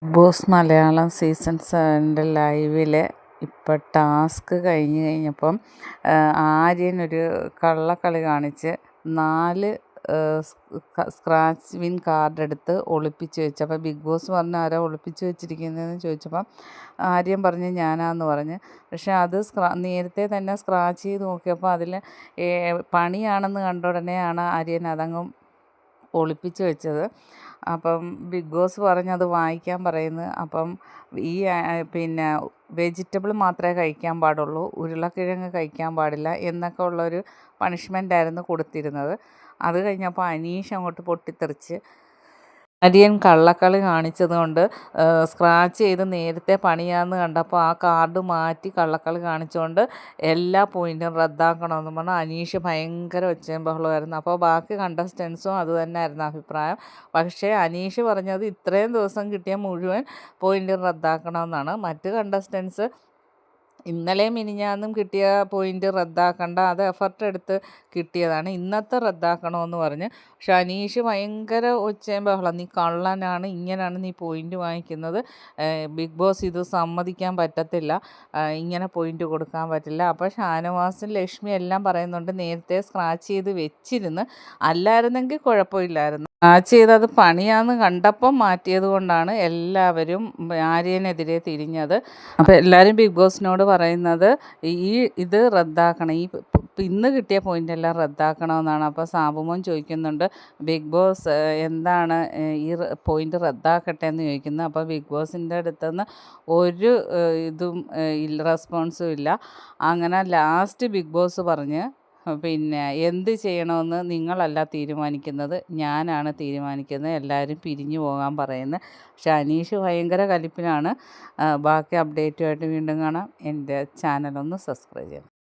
Boss Malayalam season 7 ലൈവിൽ ഇപ്പം task കഴിഞ്ഞപ്പം ആര്യൻ ഒരു കള്ളക്കളി കാണിച്ച് 4 സ്ക്രാച്ച് വിൻ കാർഡ് എടുത്ത് ഒളിപ്പിച്ച് വെച്ചു. അപ്പോൾ ബിഗ് ബോസ് പറഞ്ഞു ആരാ ഒളിപ്പിച്ച് വെച്ചിരിക്കുന്നതെന്ന് ചോദിച്ചപ്പം ആര്യൻ പറഞ്ഞ് ഞാനാന്ന് പറഞ്ഞ്. പക്ഷേ അത് നേരത്തെ തന്നെ സ്ക്രാച്ച് ചെയ്ത് നോക്കിയപ്പോൾ അതിൽ പണിയാണെന്ന് കണ്ട ഉടനെയാണ് ആര്യൻ അതങ്ങ് ഒളിപ്പിച്ച് വെച്ചത്. അപ്പം ബിഗ് ബോസ് പറഞ്ഞത് വായിക്കാൻ പറയുന്നത്. അപ്പം ഈ പിന്നെ വെജിറ്റബിൾ മാത്രമേ കഴിക്കാൻ പാടുള്ളൂ, ഉരുളക്കിഴങ്ങ് കഴിക്കാൻ പാടില്ല എന്നൊക്കെ ഉള്ളൊരു പണിഷ്മെൻ്റായിരുന്നു കൊടുത്തിരുന്നത്. അത് കഴിഞ്ഞപ്പോൾ അനീഷ് അങ്ങോട്ട് പൊട്ടിത്തെറിച്ച് ആര്യൻ കള്ളക്കളി കാണിച്ചത് കൊണ്ട് സ്ക്രാച്ച് ചെയ്ത് നേരത്തെ പണിയാന്ന് കണ്ടപ്പോൾ ആ കാർഡ് മാറ്റി കള്ളക്കളി കാണിച്ചുകൊണ്ട് എല്ലാ പോയിൻറ്റും റദ്ദാക്കണമെന്ന് പറഞ്ഞ് അനീഷ് ഭയങ്കര ഒച്ചയും ബഹളമായിരുന്നു. അപ്പോൾ ബാക്കി കണ്ടസ്റ്റൻസും അത് തന്നെയായിരുന്നു അഭിപ്രായം. പക്ഷേ അനീഷ് പറഞ്ഞത് ഇത്രയും ദിവസം കിട്ടിയ മുഴുവൻ പോയിൻറ്റും റദ്ദാക്കണമെന്നാണ്. മറ്റ് കണ്ടസ്റ്റൻസ് ഇന്നലെയും മിനിഞ്ഞാന്നും കിട്ടിയ പോയിൻ്റ് റദ്ദാക്കണ്ട, അത് എഫർട്ട് എടുത്ത് കിട്ടിയതാണ്, ഇന്നത്തെ റദ്ദാക്കണമെന്ന് പറഞ്ഞ്. പക്ഷെ അനീഷ് ഭയങ്കര ഒച്ചയും ബഹളം, നീ കള്ളനാണ്, ഇങ്ങനെയാണ് നീ പോയിൻ്റ് വാങ്ങിക്കുന്നത്, ബിഗ് ബോസ് ഇത് സമ്മതിക്കാൻ പറ്റത്തില്ല, ഇങ്ങനെ പോയിൻ്റ് കൊടുക്കാൻ പറ്റില്ല. അപ്പോൾ ഷാനവാസും ലക്ഷ്മി എല്ലാം പറയുന്നുണ്ട് നേരത്തെ സ്ക്രാച്ച് ചെയ്ത് വെച്ചിരുന്ന്, അല്ലായിരുന്നെങ്കിൽ കുഴപ്പമില്ലായിരുന്നു, സ്ക്രാച്ച് ചെയ്തത് പണിയാന്ന് കണ്ടപ്പം മാറ്റിയത് കൊണ്ടാണ് എല്ലാവരും ആര്യനെതിരെ തിരിഞ്ഞത്. അപ്പോൾ എല്ലാവരും ബിഗ് ബോസിനോട് പറയുന്നത് ഇത് റദ്ദാക്കണം, ഇന്ന് കിട്ടിയ പോയിൻ്റെല്ലാം റദ്ദാക്കണമെന്നാണ്. അപ്പോൾ സാബുമോൻ ചോദിക്കുന്നുണ്ട് ബിഗ് ബോസ് എന്താണ് ഈ പോയിൻ്റ് റദ്ദാക്കട്ടെ എന്ന് ചോദിക്കുന്നത്. അപ്പോൾ ബിഗ് ബോസിൻ്റെ അടുത്തുനിന്ന് ഒരു ഇതും റെസ്പോൺസും ഇല്ല. അങ്ങനെ ലാസ്റ്റ് ബിഗ് ബോസ് പറഞ്ഞ് പിന്നെ എന്ത് ചെയ്യണമെന്ന് നിങ്ങളല്ല തീരുമാനിക്കുന്നത്, ഞാനാണ് തീരുമാനിക്കുന്നത്, എല്ലാവരും പിരിഞ്ഞു പോകാൻ പറയുന്നത്. പക്ഷെ അനീഷ് ഭയങ്കര കലിപ്പിലാണ്. ബാക്കി അപ്ഡേറ്റുമായിട്ട് വീണ്ടും കാണാം. എൻ്റെ ചാനലൊന്ന് സബ്സ്ക്രൈബ് ചെയ്യണം.